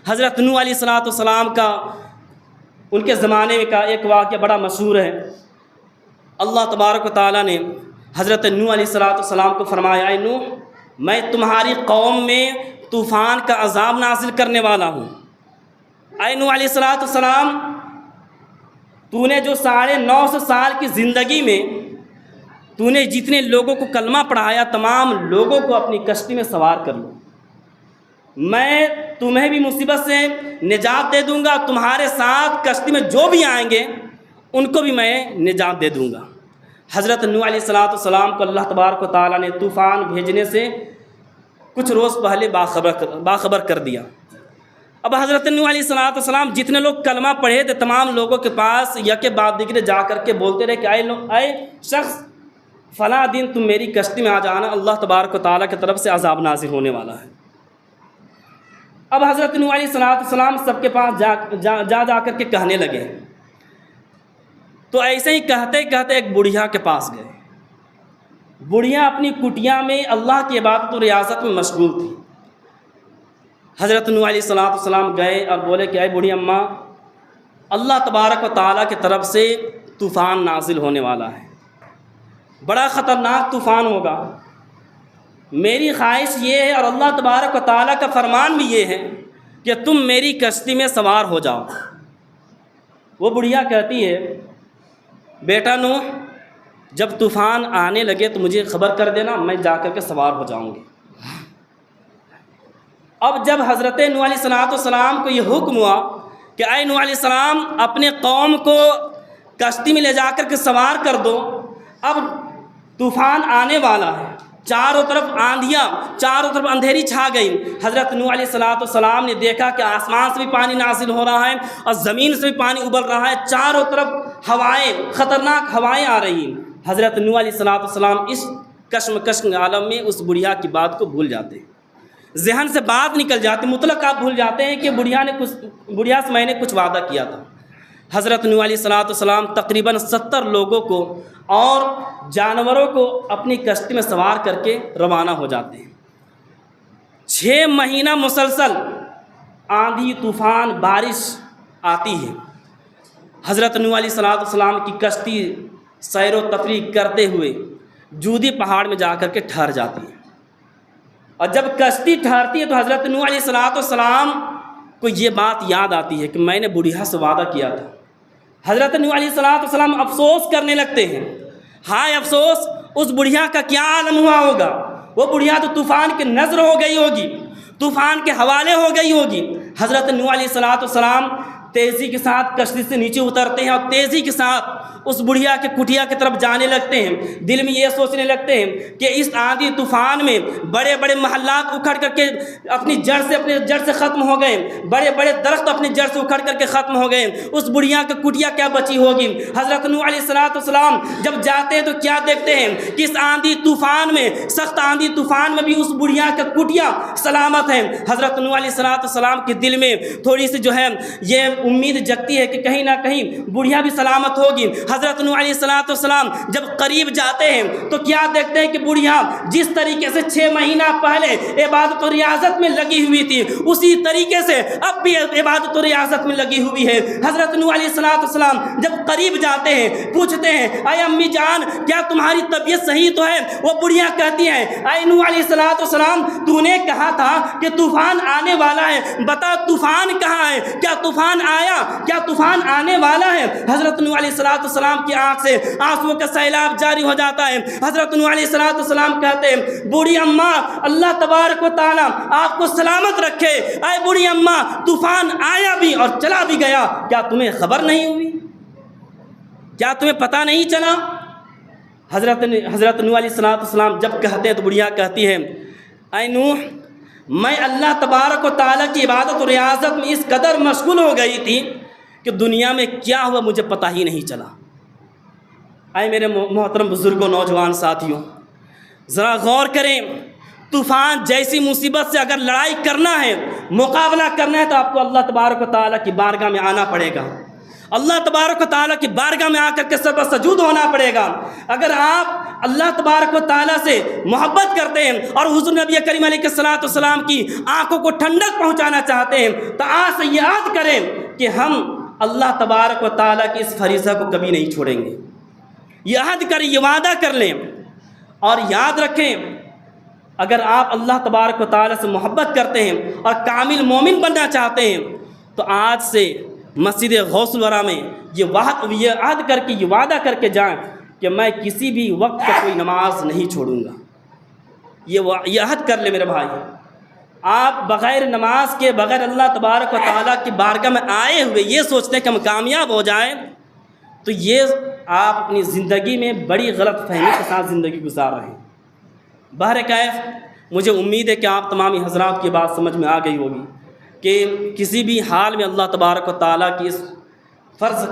حضرت نوح علیہ السلام کا ان کے زمانے کا ایک واقعہ بڑا مشہور ہے۔ اللہ تبارک و تعالیٰ نے حضرت نوح علیہ السلام کو فرمایا، اے نوح، میں تمہاری قوم میں طوفان کا عذاب نازل کرنے والا ہوں۔ اے نوح علیہ السلام، تو نے جو 950 سال کی زندگی میں تو نے جتنے لوگوں کو کلمہ پڑھایا، تمام لوگوں کو اپنی کشتی میں سوار کر لو، میں تمہیں بھی مصیبت سے نجات دے دوں گا، تمہارے ساتھ کشتی میں جو بھی آئیں گے ان کو بھی میں نجات دے دوں گا۔ حضرت نوح علیہ السلام کو اللہ تبارک و تعالیٰ نے طوفان بھیجنے سے کچھ روز پہلے باخبر کر دیا۔ اب حضرت نوح علیہ السلام جتنے لوگ کلمہ پڑھے تھے، تمام لوگوں کے پاس یکے بعد دیگرے جا کر کے بولتے رہے کہ اے شخص فلاں دن تم میری کشتی میں آ جانا، اللہ تبارک و تعالیٰ کی طرف سے عذاب نازل ہونے والا ہے۔ اب حضرت نوح علیہ السلام سب کے پاس جا کر کے کہنے لگے، تو ایسے ہی کہتے کہتے ایک بڑھیا کے پاس گئے۔ بڑھیا اپنی کٹیا میں اللہ کی عبادت و ریاضت میں مشغول تھی۔ حضرت نوح علیہ السلام گئے اور بولے کہ اے بوڑھی اماں، اللہ تبارک و تعالیٰ کی طرف سے طوفان نازل ہونے والا ہے، بڑا خطرناک طوفان ہوگا، میری خواہش یہ ہے اور اللہ تبارک و تعالیٰ کا فرمان بھی یہ ہے کہ تم میری کشتی میں سوار ہو جاؤ۔ وہ بڑھیا کہتی ہے، بیٹا نوح، جب طوفان آنے لگے تو مجھے خبر کر دینا، میں جا کر کے سوار ہو جاؤں گی۔ اب جب حضرت نوح علیہ السلام کو یہ حکم ہوا کہ اے نوح علیہ السلام، اپنے قوم کو کشتی میں لے جا کر کے سوار کر دو، اب طوفان آنے والا ہے، چاروں طرف آندھیاں، چاروں طرف اندھیری چھا گئی۔ حضرت نوح علیہ السلام نے دیکھا کہ آسمان سے بھی پانی نازل ہو رہا ہے اور زمین سے بھی پانی ابل رہا ہے، چاروں طرف ہوائیں، خطرناک ہوائیں آ رہی ہیں۔ حضرت نوح علیہ السلام اس کشمکش کے عالم میں اس بڑھیا کی بات کو بھول جاتے ہیں، ذہن سے بات نکل جاتی، مطلق آپ بھول جاتے ہیں کہ بڑھیا سے میں نے کچھ وعدہ کیا تھا۔ حضرت نوح علیہ السلام تقریباً 70 لوگوں کو اور جانوروں کو اپنی کشتی میں سوار کر کے روانہ ہو جاتے ہیں۔ 6 مہینہ مسلسل آندھی، طوفان، بارش آتی ہے۔ حضرت نوح علیہ السلام کی کشتی سیر و تفریح کرتے ہوئے جودی پہاڑ میں جا کر کے ٹھہر جاتی ہے، اور جب کشتی ٹھہرتی ہے تو حضرت نوح علیہ السلام کو یہ بات یاد آتی ہے کہ میں نے بڑھیا سے وعدہ کیا تھا۔ حضرت نوح علیہ السلام افسوس کرنے لگتے ہیں، ہائے افسوس، اس بڑھیا کا کیا عالم ہوا ہوگا، وہ بڑھیا تو طوفان کے نظر ہو گئی ہوگی، طوفان کے حوالے ہو گئی ہوگی۔ حضرت نوح علیہ السلام تیزی کے ساتھ کشتی سے نیچے اترتے ہیں اور تیزی کے ساتھ اس بڑھیا کے کٹیا کی طرف جانے لگتے ہیں۔ دل میں یہ سوچنے لگتے ہیں کہ اس آندھی طوفان میں بڑے بڑے محلات اکھڑ کر کے اپنی جڑ سے ختم ہو گئے، بڑے بڑے درخت اپنی جڑ سے اکھڑ کر کے ختم ہو گئے، اس بڑھیا کی کٹیا کیا بچی ہوگی۔ حضرت نوح علیہ السلام جب جاتے ہیں تو کیا دیکھتے ہیں کہ اس آندھی طوفان میں، سخت آندھی طوفان میں بھی اس بڑھیا کا کٹیا سلامت ہے۔ حضرت نوح علیہ السلام کے دل میں تھوڑی سی یہ امید جگتی ہے کہ کہیں نہ کہیں بڑھیا بھی سلامت ہوگی۔ حضرت نوح علیہ السلام جب قریب جاتے ہیں تو کیا دیکھتے ہیں کہ بڑھیا جس طریقے سے 6 مہینہ پہلے عبادت و ریاضت میں لگی ہوئی تھی، اسی طریقے سے اب بھی عبادت و ریاضت میں لگی ہوئی ہے۔ حضرت نوح علیہ السلام جب قریب جاتے ہیں پوچھتے ہیں، اے امی جان، کیا تمہاری طبیعت صحیح تو ہے؟ وہ بڑھیا کہتی ہیں، اے نوح علیہ السلام، تو نے کہا تھا کہ طوفان آنے والا ہے، بتا طوفان کہاں ہے؟ کیا طوفان آیا؟ کیا طوفان آنے والا ہے؟ حضرت نوح علیہ السلام کی آنکھ سے آنسوؤں کا سیلاب جاری ہو جاتا ہے۔ حضرت نوح علیہ السلام کہتے ہیں، بوڑھی اماں، اللہ تبارک و تعالیٰ آپ کو سلامت رکھے۔ اے بوڑھی اماں، طوفان آیا بھی اور چلا بھی گیا، کیا تمہیں خبر نہیں ہوئی؟ کیا تمہیں پتہ نہیں چلا؟ حضرت نوح علیہ السلام جب کہتے ہیں تو بڑھیا کہتی ہے، اے نوح، میں اللہ تبارک و تعالیٰ کی عبادت و ریاضت میں اس قدر مشغول ہو گئی تھی کہ دنیا میں کیا ہوا مجھے پتہ ہی نہیں چلا۔ اے میرے محترم بزرگوں، نوجوان ساتھیوں، ذرا غور کریں، طوفان جیسی مصیبت سے اگر لڑائی کرنا ہے، مقابلہ کرنا ہے تو آپ کو اللہ تبارک و تعالیٰ کی بارگاہ میں آنا پڑے گا، اللہ تبارک و تعالیٰ کی بارگاہ میں آ کر کے سر سجود ہونا پڑے گا۔ اگر آپ اللہ تبارک و تعالیٰ سے محبت کرتے ہیں اور حضور نبی کریم علیہ السلام کی آنکھوں کو ٹھنڈک پہنچانا چاہتے ہیں تو آج سے یاد کریں کہ ہم اللہ تبارک و تعالیٰ کی اس فریضہ کو کبھی نہیں چھوڑیں گے۔ یہ عہد کریں، یہ وعدہ کر لیں، اور یاد رکھیں اگر آپ اللہ تبارک و تعالیٰ سے محبت کرتے ہیں اور کامل مومن بننا چاہتے ہیں تو آج سے مسجد غوث الورا میں یہ عہد کر کے، یہ وعدہ کر کے جائیں کہ میں کسی بھی وقت کا کوئی نماز نہیں چھوڑوں گا۔ یہ عہد کر لے میرے بھائی۔ آپ بغیر نماز کے، بغیر اللہ تبارک و تعالیٰ کی بارگاہ میں آئے ہوئے یہ سوچتے ہیں کہ ہم کامیاب ہو جائیں، تو یہ آپ اپنی زندگی میں بڑی غلط فہمی کے ساتھ زندگی گزار رہے ہیں۔ بہرکیف مجھے امید ہے کہ آپ تمامی حضرات کی بات سمجھ میں آ گئی ہوگی کہ کسی بھی حال میں اللہ تبارک و تعالیٰ کی اس فرض